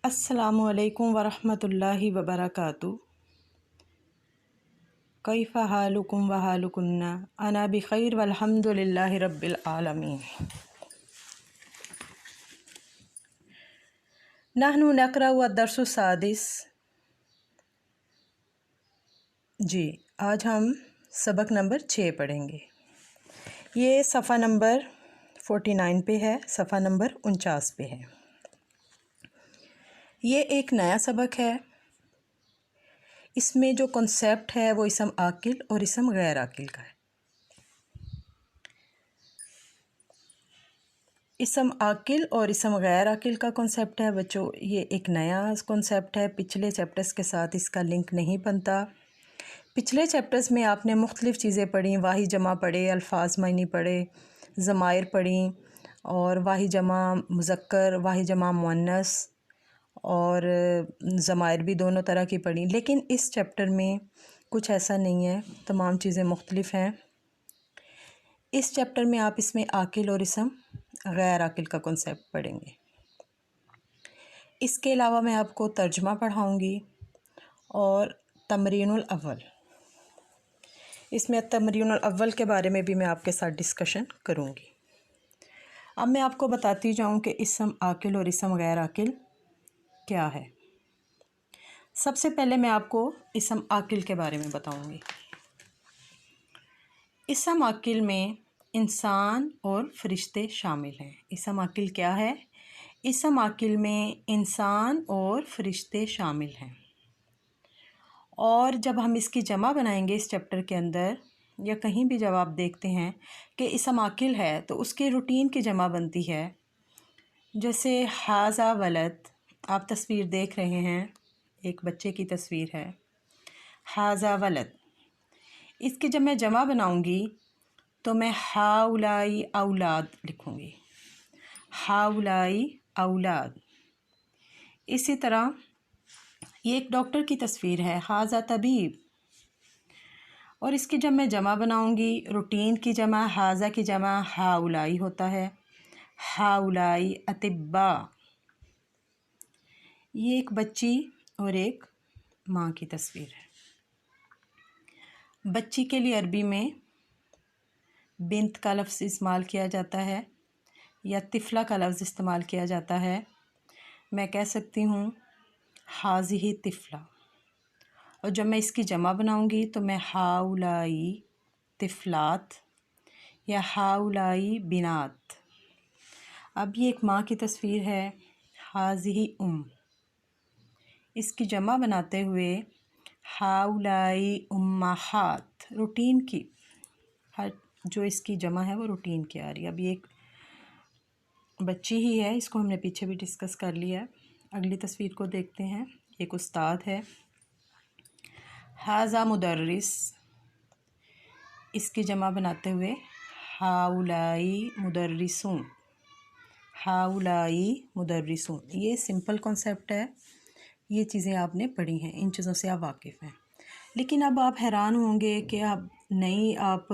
अस्सलामु अलैकुम वरहमतुल्लाहि वबरकातुहू। कैफ़ा हालुकुम व हालुकुन्ना अना बिखैर वल्हम्दुलिल्लाहि रब्बिल आलमीन। नहनु नक़रअ दर्सु सादिस। जी, आज हम सबक नंबर 6 पढ़ेंगे। ये सफ़ा नंबर 49 पे है, सफ़ा नंबर 49 पे है। ये एक नया सबक है। इसमें जो कॉन्सेप्ट है वो इसम आकिल और इसम गैर आकिल का है। इसम आकिल और इसम गैर आकिल का कॉन्सेप्ट है बच्चों, ये एक नया कॉन्सेप्ट है। पिछले चैप्टर्स के साथ इसका लिंक नहीं बनता। पिछले चैप्टर्स में आपने मुख्तलिफ़ चीज़ें पढ़ी, वाही जमा पढ़े, अल्फाज मायनी पढ़े, ज़मायर पढ़ी और वाही जमा मुज़क्कर, वाही जमा मुअन्नस और ज़मायर भी दोनों तरह की पढ़ी। लेकिन इस चैप्टर में कुछ ऐसा नहीं है, तमाम चीज़ें मुख्तलिफ़ हैं। इस चैप्टर में आप इसमें आकिल और इसम गैर आकिल का कॉन्सेप्ट पढ़ेंगे। इसके अलावा मैं आपको तर्जुमा पढ़ाऊँगी और तमरीनुल अव्वल। इसमें तमरीनुल अव्वल के बारे में भी मैं आपके साथ डिस्कशन करूँगी। अब मैं आपको बताती जाऊँ कि इसम आकिल और इसम गैर आकिल क्या है। सबसे पहले मैं आपको इसम आकिल के बारे में बताऊँगी। इसम आकिल में इंसान और फरिश्ते शामिल हैं। इसम आकिल क्या है? इसम आकिल में इंसान और फरिश्ते शामिल हैं। और जब हम इसकी जमा बनाएंगे इस चैप्टर के अंदर या कहीं भी जब आप देखते हैं कि इसम आकिल है तो उसकी रूटीन की जमा बनती है। जैसे हाज़ा वलद, आप तस्वीर देख रहे हैं, एक बच्चे की तस्वीर है, हाज़ा वलद। इसकी जब मैं जमा बनाऊंगी तो मैं हाउलाई औलाद लिखूंगी, हाउलाई औलाद। इसी तरह ये एक डॉक्टर की तस्वीर है, हाज़ा तबीब, और इसकी जब मैं जमा बनाऊंगी, रूटीन की जमा हाज़ा की जमा हाउलाई होता है, हाउलाई अतिब्बा। ये एक बच्ची और एक माँ की तस्वीर है। बच्ची के लिए अरबी में बिन्त का लफ्ज़ इस्तेमाल किया जाता है या तिफ़ला का लफ्ज़ इस्तेमाल किया जाता है। मैं कह सकती हूँ हाज़िही तिफ़ला, और जब मैं इसकी जमा बनाऊंगी तो मैं हाउलाई तिफ़लात या हाउलाई बिनात। अब ये एक माँ की तस्वीर है, हाज़िही इसकी जमा बनाते हुए हाउलाई उम्माहात। रूटीन की हर जो इसकी जमा है वो रूटीन की आ रही है। अब ये एक बच्ची ही है, इसको हमने पीछे भी डिस्कस कर लिया है। अगली तस्वीर को देखते हैं। एक उस्ताद है, हाज़ा मुदर्रिस। इसकी जमा बनाते हुए हाउलाई मुदर्रिसून, हाउलाई मुदर्रिसून। ये सिंपल कॉन्सेप्ट है, ये चीज़ें आपने पढ़ी हैं, इन चीज़ों से आप वाकिफ़ हैं। लेकिन अब आप हैरान होंगे कि आप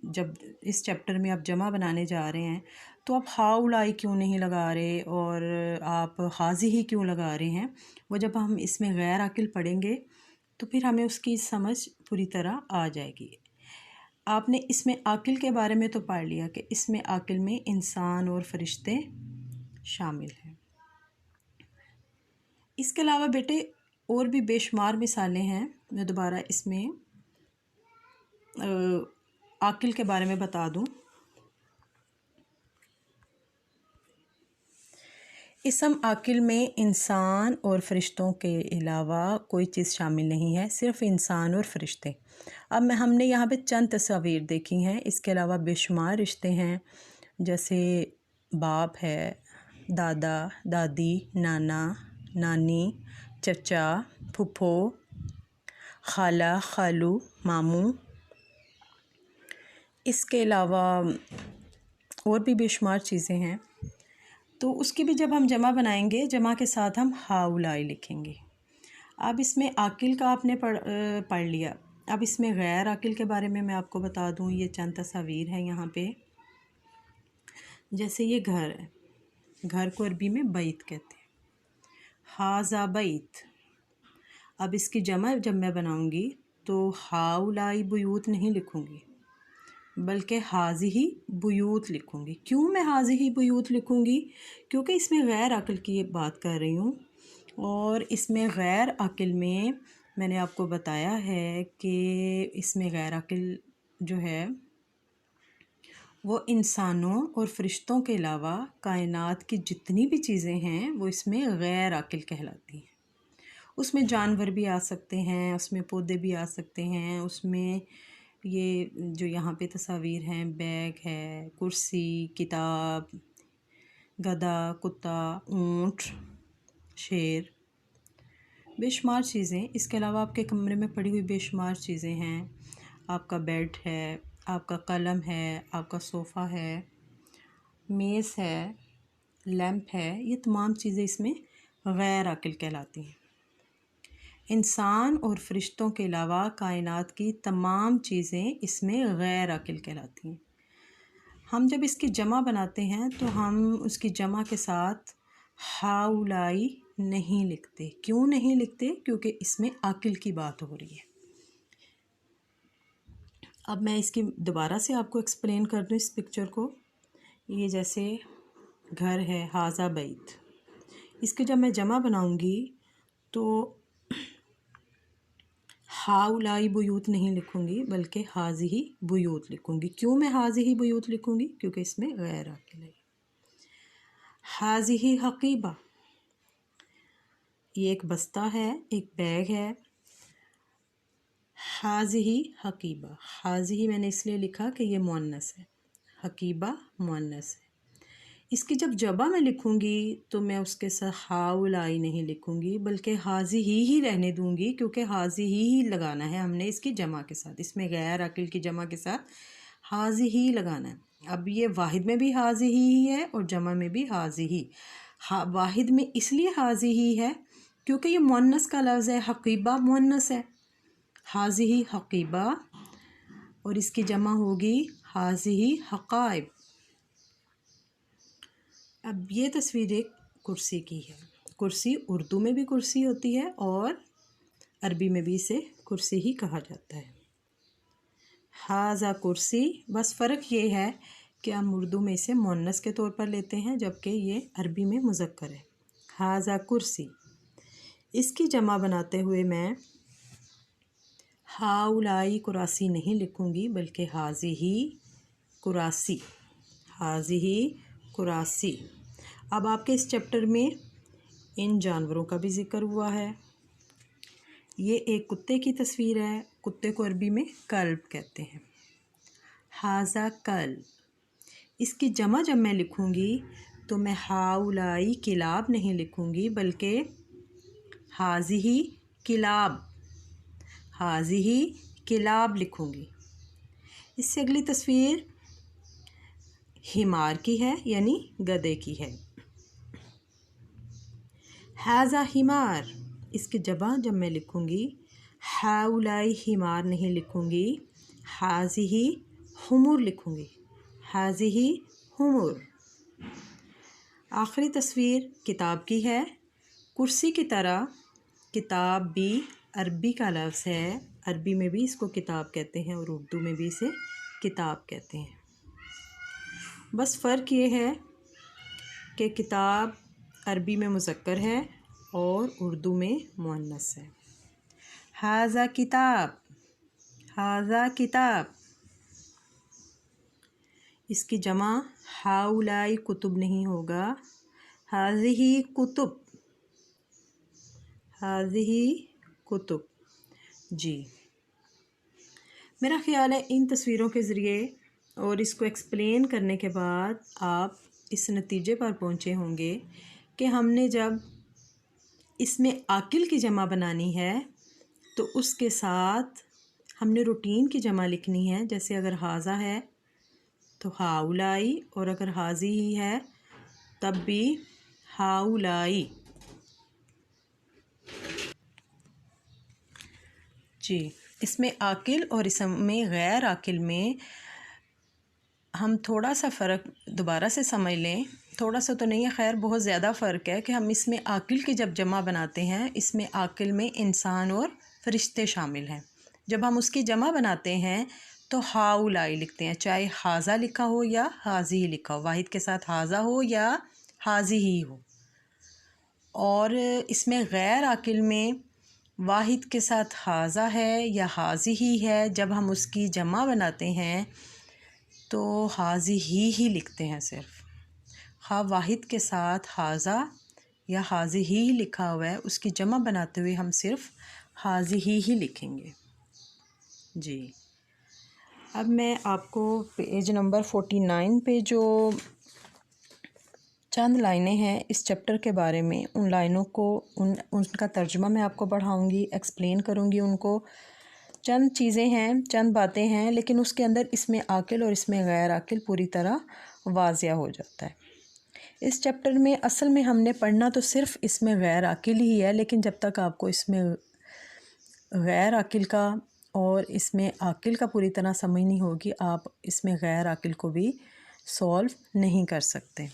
जब इस चैप्टर में आप जमा बनाने जा रहे हैं तो आप हाउलाई क्यों नहीं लगा रहे और आप हाज़ी ही क्यों लगा रहे हैं। वो जब हम इसमें गैर आकिल पढ़ेंगे तो फिर हमें उसकी समझ पूरी तरह आ जाएगी। आपने इसमें आकिल के बारे में तो पढ़ लिया कि इसमें आकिल में इंसान और फरिश्ते शामिल हैं। इसके अलावा बेटे और भी बेशुमार मिसालें हैं। मैं दोबारा इसमें आकिल के बारे में बता दूं। इसम आकिल में इंसान और फरिश्तों के अलावा कोई चीज़ शामिल नहीं है, सिर्फ इंसान और फरिश्ते। अब हमने यहाँ पे चंद तस्वीर देखी हैं, इसके अलावा बेशुमार रिश्ते हैं, जैसे बाप है, दादा दादी, नाना नानी, चचा फूफो, खाला खालू, मामू। इसके अलावा और भी बेशुमार चीज़ें हैं। तो उसकी भी जब हम जमा बनाएंगे, जमा के साथ हम हाउलाई लिखेंगे। अब इसमें आकिल का आपने पढ़ लिया। अब इसमें गैर आकिल के बारे में मैं आपको बता दूं। ये चंद तस्वीर है यहाँ पे। जैसे ये घर है, घर को अरबी में बैत कहते हैं। हाजा बैत। अब इसकी जमा जब मैं बनाऊंगी तो हाउलाई बुयूत नहीं लिखूंगी बल्कि हाजिही बुयूत लिखूंगी। क्यों मैं हाजिही बुयूत लिखूंगी? क्योंकि इसमें गैर अक़ल की बात कर रही हूँ और इसमें गैर अक़ल में मैंने आपको बताया है कि इसमें गैर अक़ल जो है वो इंसानों और फ़रिश्तों के अलावा कायनात की जितनी भी चीज़ें हैं वो इसमें गैर अक़ल कहलाती हैं। उसमें जानवर भी आ सकते हैं, उसमें पौधे भी आ सकते हैं, उसमें ये जो यहाँ पे तस्वीर हैं, बैग है, कुर्सी, किताब, गधा, कुत्ता, ऊँट, शेर, बेशुमार चीज़ें। इसके अलावा आपके कमरे में पड़ी हुई बेशुमार चीज़ें हैं। आपका बेड है, आपका कलम है, आपका सोफ़ा है, मेज़ है, लैंप है, ये तमाम चीज़ें इसमें गैर अक़ल कहलाती हैं। इंसान और फ़रिश्तों के अलावा कायनात की तमाम चीज़ें इसमें गैर अक़ल कहलाती हैं। हम जब इसकी जमा बनाते हैं तो हम उसकी जमा के साथ हाउलाई नहीं लिखते। क्यों नहीं लिखते? क्योंकि इसमें अक़ल की बात हो रही है। अब मैं इसकी दोबारा से आपको एक्सप्लेन कर दूँ इस पिक्चर को। ये जैसे घर है, हाजा बैत, इसकी जब मैं जमा बनाऊंगी तो हाउलाई बुयूत नहीं लिखूंगी बल्कि हाजिही बुयूत लिखूंगी। क्यों मैं हाजिही बुयूत लिखूंगी? क्योंकि इसमें गैर अक़ल है। हाजिही हकीबा, ये एक बस्ता है, एक बैग है। हाजिही हकीबा, हाजिही मैंने इसलिए लिखा कि ये मुअन्नस है, हकीबा मुअन्नस है। इसकी जब जबा मैं लिखूंगी तो मैं उसके साथ हाउलाई नहीं लिखूंगी बल्कि हाजी ही रहने दूंगी, क्योंकि हाजी ही लगाना है हमने इसकी जमा के साथ। इसमें गैर अक़ल की जमा के साथ हाजी ही लगाना है। अब ये वाहिद में भी हाजी ही है और जमा में भी हाजी ही। वाहिद में इसलिए हाजी ही है क्योंकि ये मुअन्नस का लफ्ज़ है, हकीबा मुअन्नस है, हाजी ही हकीबा, और इसकी जमा होगी हाजी ही हकाइब। अब ये तस्वीर एक कुर्सी की है। कुर्सी उर्दू में भी कुर्सी होती है और अरबी में भी इसे कुर्सी ही कहा जाता है। हाजा कुर्सी, बस फ़र्क ये है कि हम उर्दू में इसे मुअन्नस के तौर पर लेते हैं जबकि ये अरबी में मुज़क्कर है। हाजा कुर्सी, इसकी जमा बनाते हुए मैं हाउलाई कुरासी नहीं लिखूंगी बल्कि हाजी ही कुरासी, हाजी ही कुरासी। अब आपके इस चैप्टर में इन जानवरों का भी ज़िक्र हुआ है। ये एक कुत्ते की तस्वीर है, कुत्ते को अरबी में कल्ब कहते हैं। हाजा कल्ब, इसकी जमा जब मैं लिखूंगी तो मैं हाउलाई किलाब नहीं लिखूंगी बल्कि हाजी ही किलाब, हाजी ही किलाब लिखूंगी। इससे अगली तस्वीर हिमार की है, यानी गधे की है। हाजा हिमार, इसकी जबा जब मैं लिखूंगी हाउलाई हिमार नहीं लिखूंगी, हाजी ही हुमुर लिखूंगी, हाजी ही हुमुर। आखिरी तस्वीर किताब की है। कुर्सी की तरह किताब भी अरबी का लफ्ज़ है, अरबी में भी इसको किताब कहते हैं और उर्दू में भी इसे किताब कहते हैं। बस फ़र्क ये है कि किताब अरबी में मुज़क्कर है और उर्दू में मुअन्नस है। हाजा किताब, हाजा किताब, इसकी जमा हाउलाई कुतुब नहीं होगा, हाज़िही कुतुब, हाज़िही कुतुब। जी, मेरा ख़्याल है इन तस्वीरों के ज़रिए और इसको एक्सप्लेन करने के बाद आप इस नतीजे पर पहुँचे होंगे कि हमने जब इसमें आकिल की जमा बनानी है तो उसके साथ हमने रूटीन की जमा लिखनी है। जैसे अगर हाजा है तो हाउलाई, और अगर हाजी ही है तब भी हाउलाई। जी, इसमें आकिल और इसमें गैर आकिल में हम थोड़ा सा फ़र्क दोबारा से समझ लें थोड़ा सा तो नहीं है, खैर बहुत ज़्यादा फ़र्क है कि हम इसमें आकिल की जब जमा बनाते हैं, इसमें आकिल में इंसान और फरिश्ते शामिल हैं। जब हम उसकी जमा बनाते हैं तो हाउलाई लिखते हैं, चाहे हाजा लिखा हो या हाजी ही लिखा हो, वाहिद के साथ हाजा हो या हाजी ही हो। और इसमें गैर आकिल में वाहिद के साथ हाजा है या हाजी ही है, जब हम उसकी जमा बनाते हैं तो हाजी ही लिखते हैं सिर्फ। हाँ, वाहिद के साथ हाजा या हाजी ही लिखा हुआ है, उसकी जमा बनाते हुए हम सिर्फ हाजी ही लिखेंगे। जी, अब मैं आपको पेज नंबर 49 पे जो चंद लाइनें हैं इस चैप्टर के बारे में, उन लाइनों को उनका तर्जुमा मैं आपको पढ़ाऊँगी, एक्सप्लेन करूँगी उनको। चंद चीज़ें हैं, चंद बातें हैं, लेकिन उसके अंदर इसमें आकिल और इसमें गैर आकिल पूरी तरह वाज़िया हो जाता है। इस चैप्टर में असल में हमने पढ़ना तो सिर्फ़ इसमें गैर आकिल ही है, लेकिन जब तक आपको इसमें गैर आकिल का और इसमें आकिल का पूरी तरह समझ नहीं होगी, आप इसमें गैर आकिल को भी सॉल्व नहीं कर सकते।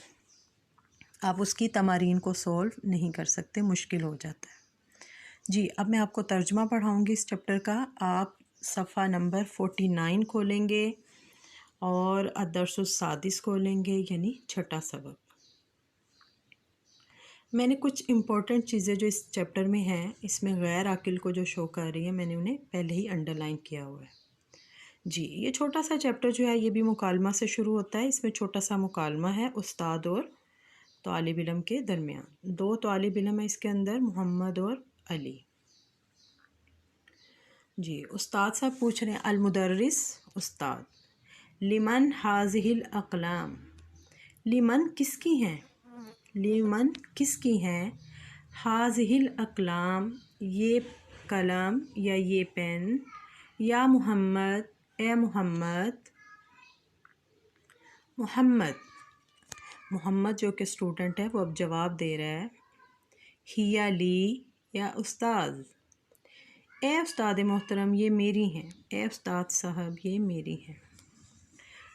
आप उसकी तमारीन को सॉल्व नहीं कर सकते, मुश्किल हो जाता है। जी, अब मैं आपको तर्जुमा पढ़ाऊँगी इस चैप्टर का। आप सफ़ा नंबर 49 खोलेंगे और अदर्सुस सादिस खोलेंगे, यानी छठा सबक। मैंने कुछ इम्पोर्टेंट चीज़ें जो इस चैप्टर में हैं, इसमें गैर आकिल को जो शो कर रही है, मैंने उन्हें पहले ही अंडरलाइन किया हुआ है। जी, ये छोटा सा चैप्टर जो है ये भी मुकालमा से शुरू होता है। इसमें छोटा सा मुकालमा है उस्ताद और तालिब इल्म के दरमियान। दो तालिब इल्म है इसके अंदर, मोहम्मद और अली। जी, उस्ताद साहब पूछ रहे हैं, अल मुदर्रिस उस्ताद, लिमन हाजिहिल अक़लाम, लिमन किसकी हैं, लिमन किसकी हैं, हाजिहिल अक़लाम ये कलम या ये पेन, या मोहम्मद ए मोहम्मद, मोहम्मद मोहम्मद जो कि स्टूडेंट है वो अब जवाब दे रहा है, हिया ली या उस्ताद, ए उस्ताद मोहतरम ये मेरी हैं, ए उस्ताद साहब ये मेरी हैं।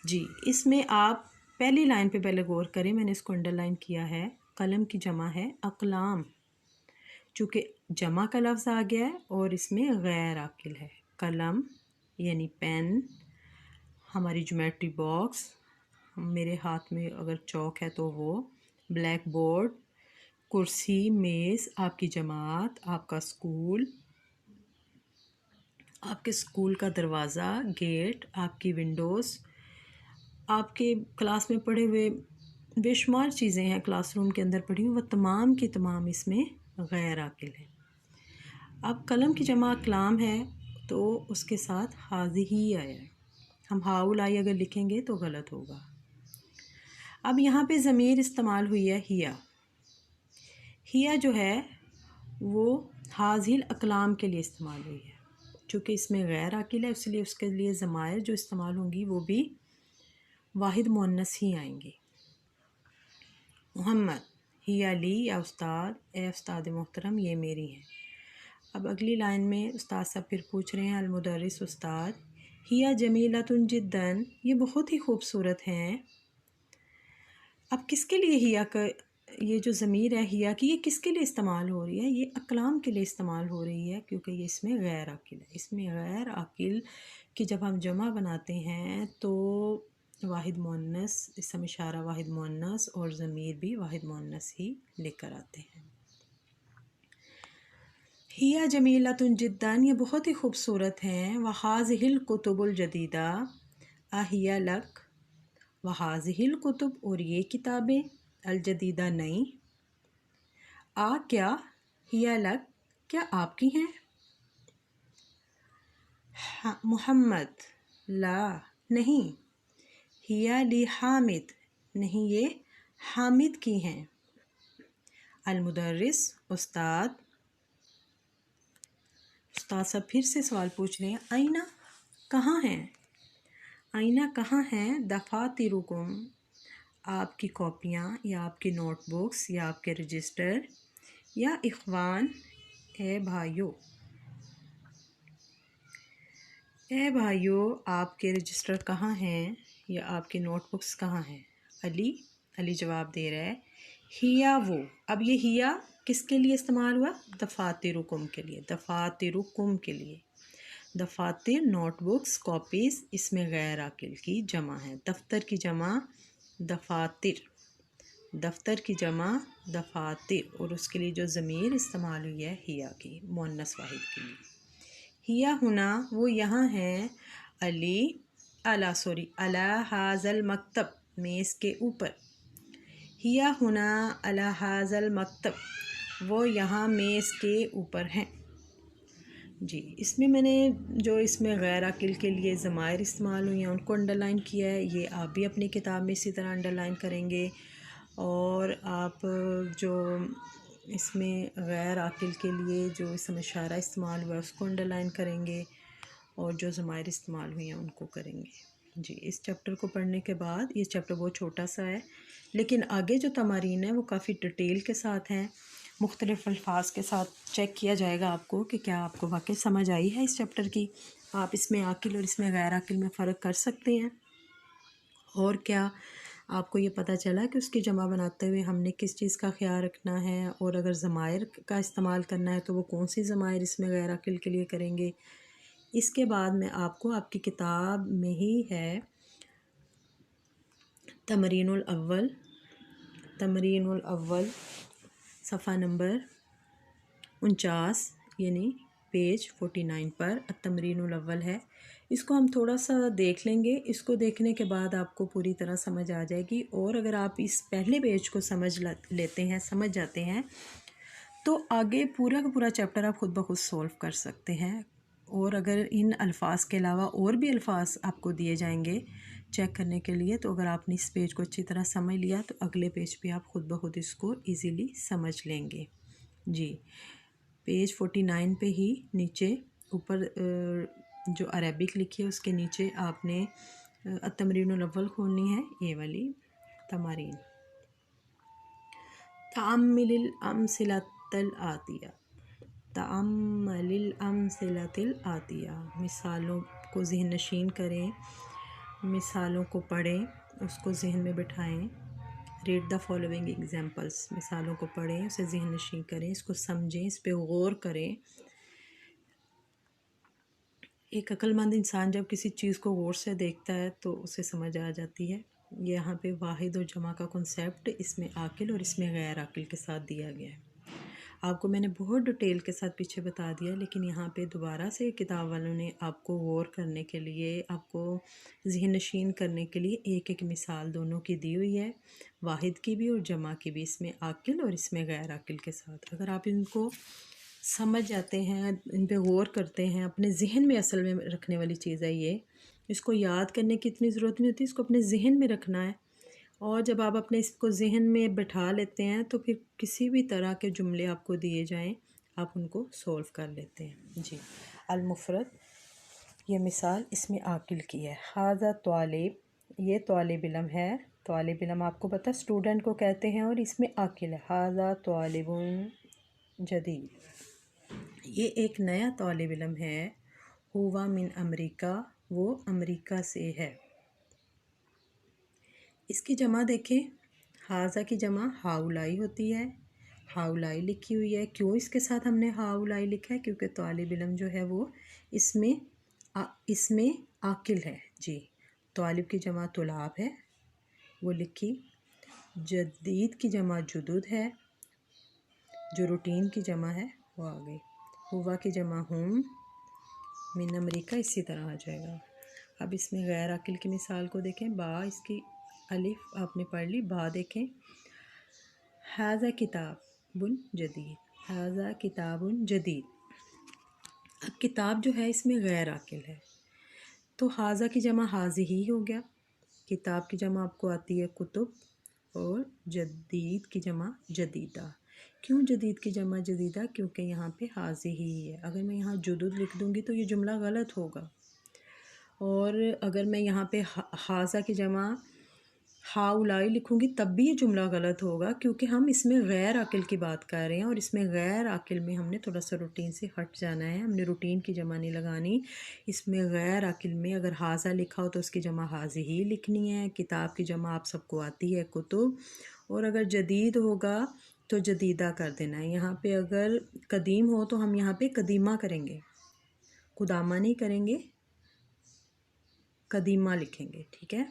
जी, इसमें आप पहली लाइन पे पहले गौर करें, मैंने इसको अंडरलाइन किया है। कलम की जमा है अक़लाम, चूँकि जमा का लफ्ज़ आ गया है और इसमें गैर आकिल है। कलम यानी पेन, हमारी ज्योमेट्री बॉक्स, मेरे हाथ में अगर चौक है तो वो, ब्लैक बोर्ड, कुर्सी, मेज़, आपकी जमात, आपका स्कूल, आपके स्कूल का दरवाज़ा, गेट, आपकी विंडोज़, आपके क्लास में पढ़े हुए बेशुमार चीज़ें हैं क्लासरूम के अंदर पढ़ी हुई, वह तमाम की तमाम इसमें गैर आकिल है। अब कलम की जमा कलाम है तो उसके साथ हाज़ी ही आया है, हम हाउल आई अगर लिखेंगे तो गलत होगा। अब यहाँ पे ज़मीर इस्तेमाल हुई है हिया, हिया जो है वो हाज़िल अक़लाम के लिए इस्तेमाल हुई है। चूँकि इसमें गैर आकिल है इसलिए उसके लिए ज़मायर जो इस्तेमाल होंगी वो भी वाहिद मुअन्नस ही आएंगी। मोहम्मद, हिया ली या उस्ताद, ए उस्ताद मोहतरम ये मेरी हैं। अब अगली लाइन में उस्ताद साहब फिर पूछ रहे हैं, अल मुदर्रिस उस्ताद, हिया जमीलतुन जिद्दन ये बहुत ही खूबसूरत हैं। अब किसके लिए हिया का ये जो ज़मीर है हिया की, ये किसके लिए इस्तेमाल हो रही है, ये अक़लाम के लिए इस्तेमाल हो रही है, क्योंकि ये इसमें गैर आकिल है। इसमें गैर आकिल की जब हम जमा बनाते हैं तो वाहिद मुअन्नस, इसम इशारा वाहिद मुअन्नस और ज़मीर भी वाहिद मुअन्नस ही लेकर आते हैं। हिया जमीलतुन जिद्दन ये बहुत ही खूबसूरत हैं। वहाज़िहिल कुतुबुल जदीदा अहिया लक, वहाज़िहिल कुतुब और ये किताबें, अल जदीदा नई, आ क्या, हिया लक क्या आपकी हैं, मोहम्मद ला नहीं, हिया ली हामिद नहीं ये हामिद की हैं, अल मुदर्रिस उस्ताद, उस्ताद साहब फिर से सवाल पूछ रहे हैं, आईना कहाँ हैं, आईना कहाँ हैं, दफ़ातिरुकुम आपकी कॉपियाँ या आपकी नोटबुक्स या आपके रजिस्टर, या इख़वान ए भाइयों, ए भाइयों आपके रजिस्टर कहाँ हैं या आपके नोटबुक्स कहाँ हैं, अली अली जवाब दे रहा है हिया वो। अब ये हिया किसके लिए इस्तेमाल हुआ? दफातिरुकुम के लिए, दफातिरुकुम के लिए। दफातिर नोटबुक्स, कॉपीज़, इसमें गैर आकिल की जमा है। दफ्तर की जमा दफातिर, दफ्तर की जमा दफातिर, और उसके लिए जो ज़मीर इस्तेमाल हुई है हिया की, मुअन्नस वाहिद के लिए। हिया हुना वो यहाँ है, अला हाज़ल मकतब, मेज़ के ऊपर। हिया हुना अला हाज़ल मकतब, वो यहाँ मेज़ के ऊपर हैं। जी, इसमें मैंने जो इसमें गैर अकिल के लिए ज़मायर इस्तेमाल हुई हैं उनको अंडरलाइन किया है। ये आप भी अपनी किताब में इसी तरह अंडरलाइन करेंगे। और आप जो इसमें गैर अकिल के लिए जो इसमें इशारा इस्तेमाल हुआ है उसको अंडरलाइन करेंगे, और जो ज़मायर इस्तेमाल हुई हैं उनको करेंगे। जी, इस चैप्टर को पढ़ने के बाद, ये चैप्टर बहुत छोटा सा है लेकिन आगे जो तमारीन है वो काफ़ी डिटेल के साथ हैं, मुख्तलिफ़ अल्फाज के साथ चेक किया जाएगा आपको कि क्या आपको वाकई समझ आई है इस चैप्टर की। आप इसमें आकिल और इसमें गैर आकिल में फ़र्क कर सकते हैं, और क्या आपको ये पता चला कि उसकी जमा बनाते हुए हमने किस चीज़ का ख्याल रखना है, और अगर ज़मायर का इस्तेमाल करना है तो वो कौन सी ज़मायर इसमें गैर आकिल के लिए करेंगे। इसके बाद में आपको आपकी किताब में ही है तमरीनुल अव्वल सफ़ा नंबर 49 यानी पेज 49 पर तमरीनुल अव्वल है। इसको हम थोड़ा सा देख लेंगे। इसको देखने के बाद आपको पूरी तरह समझ आ जाएगी, और अगर आप इस पहले पेज को समझ जाते हैं तो आगे पूरा का पूरा चैप्टर आप खुद ब खुद सॉल्व कर सकते हैं। और अगर इन अल्फाज के अलावा और भी अल्फाज आपको दिए जाएंगे चेक करने के लिए, तो अगर आपने इस पेज को अच्छी तरह समझ लिया तो अगले पेज पे आप खुद ब खुद इसको इजीली समझ लेंगे। जी, पेज 49 पे ही नीचे ऊपर जो अरबिक लिखी है उसके नीचे आपने तमरीनुल अव्वल खोलनी है, ये वाली तमारीन। तअम्मिलिल अमसिलतल आतिया, तअम्मिलिल अमसिलतिल आतिया, मिसालों को ज़हन नशीन करें, मिसालों को पढ़ें, उसको जहन में बिठाएं। रीड द फॉलोइंग एग्जाम्पल्स, मिसालों को पढ़ें, उसे जहन नशीन करें, इसको समझें, इस पे गौर करें। एक अक्लमंद इंसान जब किसी चीज़ को गौर से देखता है तो उसे समझ आ जाती है। यहाँ पे वाहिद और जमा का कॉन्सेप्ट इसमें आकिल और इसमें गैर आकिल के साथ दिया गया है। आपको मैंने बहुत डिटेल के साथ पीछे बता दिया, लेकिन यहाँ पे दोबारा से किताब वालों ने आपको गौर करने के लिए, आपको ज़हन नशीन करने के लिए एक एक मिसाल दोनों की दी हुई है, वाहिद की भी और जमा की भी, इसमें आकिल और इसमें गैर आकिल के साथ। अगर आप इनको समझ जाते हैं, इन पे गौर करते हैं, अपने ज़हन में असल में रखने वाली चीज़ है ये, इसको याद करने की इतनी ज़रूरत नहीं होती, इसको अपने ज़हन में रखना है। और जब आप अपने इसको ज़हन में बैठा लेते हैं तो फिर किसी भी तरह के जुमले आपको दिए जाएं आप उनको सॉल्व कर लेते हैं। जी, अल-मुफ़रद, ये मिसाल इसमें आकिल की है। हाज़ा त्वालिब, ये त्वालिब इल्म है। त्वालिब इल्म आपको पता स्टूडेंट को कहते हैं, और इसमें आकिल है। हाज़ा त्वालिबुन जदीद, ये एक नया तालिब इल्म है। हुवा मिन अमरीका, वो अमरीका से है। इसकी जमा देखें, हाज़ा की जमा हाउलाई होती है, हाउलाई लिखी हुई है। क्यों इसके साथ हमने हाउलाई लिखा है? क्योंकि तालिब इल्म जो है वो इसमें आकिल है। जी, तालिब की जमा तुलाब है, वो लिखी। जदीद की जमा जुदूद है, जो रूटीन की जमा है वो आ गई। हुआ की जमा हुम, मिन अमरीका इसी तरह आ जाएगा। अब इसमें गैर आकिल की मिसाल को देखें। बा, इसकी अलिफ आपने पढ़ ली, बा देखें। हाज़ा किताबुन जदीद, हाज़ा किताबुन जदीद। अब किताब जो है इसमें गैर आकिल है, तो हाज़ा की जमा हाज़ी ही हो गया। किताब की जमा आपको आती है कुतुब, और जदीद की जमा जदीदा। क्यों जदीद की जमा जदीदा? क्योंकि यहाँ पे हाज़ी ही है। अगर मैं यहाँ जुदूद लिख दूँगी तो ये जुमला गलत होगा। और अगर मैं यहाँ पे हाज़ा की जमा हाउलाई लिखूँगी तब भी ये जुमला गलत होगा, क्योंकि हम इसमें गैर अकिल की बात कर रहे हैं और इसमें गैर अकिल में हमने थोड़ा सा रूटीन से हट जाना है, हमने रूटीन की जमा नहीं लगानी। इसमें गैर अकिल में अगर हाजा लिखा हो तो उसकी जमा हाजी ही लिखनी है। किताब की जमा आप सबको आती है कुतुब, और अगर जदीद होगा तो जदीदा कर देना है। यहाँ पे अगर कदीम हो तो हम यहाँ पे कदीमा करेंगे, कुदामा नहीं करेंगे, कदीमा लिखेंगे, ठीक है।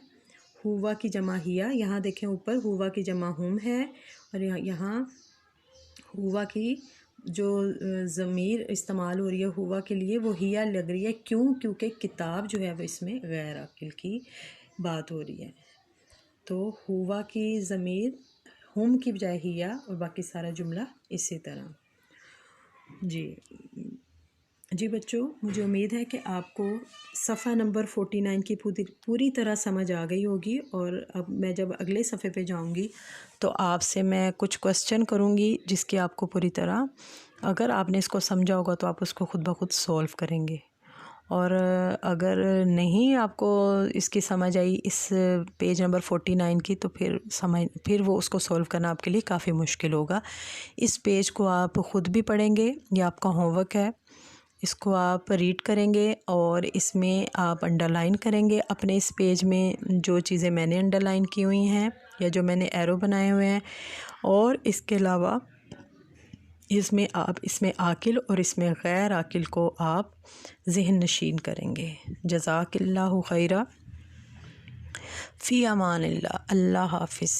हुआ की जमा हिया, यहाँ देखें ऊपर हुआ की जमा हुम है, और यहाँ हुआ की जो ज़मीर इस्तेमाल हो रही है हुआ के लिए वो हिया लग रही है। क्यों? क्योंकि किताब जो है वो इसमें गैर अकिल की बात हो रही है। तो हुआ की ज़मीर हुम की बजाय हिया, और बाकी सारा जुमला इसी तरह। जी बच्चों, मुझे उम्मीद है कि आपको सफ़ा नंबर 49 की पूरी तरह समझ आ गई होगी। और अब मैं जब अगले सफ़े पे जाऊंगी तो आपसे मैं कुछ क्वेश्चन करूंगी, जिसकी आपको पूरी तरह, अगर आपने इसको समझा होगा तो आप उसको खुद ब खुद सॉल्व करेंगे। और अगर नहीं आपको इसकी समझ आई इस पेज नंबर 49 की, तो फिर वो उसको सॉल्व करना आपके लिए काफ़ी मुश्किल होगा। इस पेज को आप ख़ुद भी पढ़ेंगे, ये आपका होमवर्क है। इसको आप रीड करेंगे और इसमें आप अंडरलाइन करेंगे अपने इस पेज में जो चीज़ें मैंने अंडरलाइन की हुई हैं या जो मैंने एरो बनाए हुए हैं। और इसके अलावा इसमें आकिल और इसमें गैर आकिल को आप ज़हन नशीन करेंगे। जज़ाकिल्लाहु खैरा, फ़ी अमानिल्लाह, अल्लाह हाफ़िज़।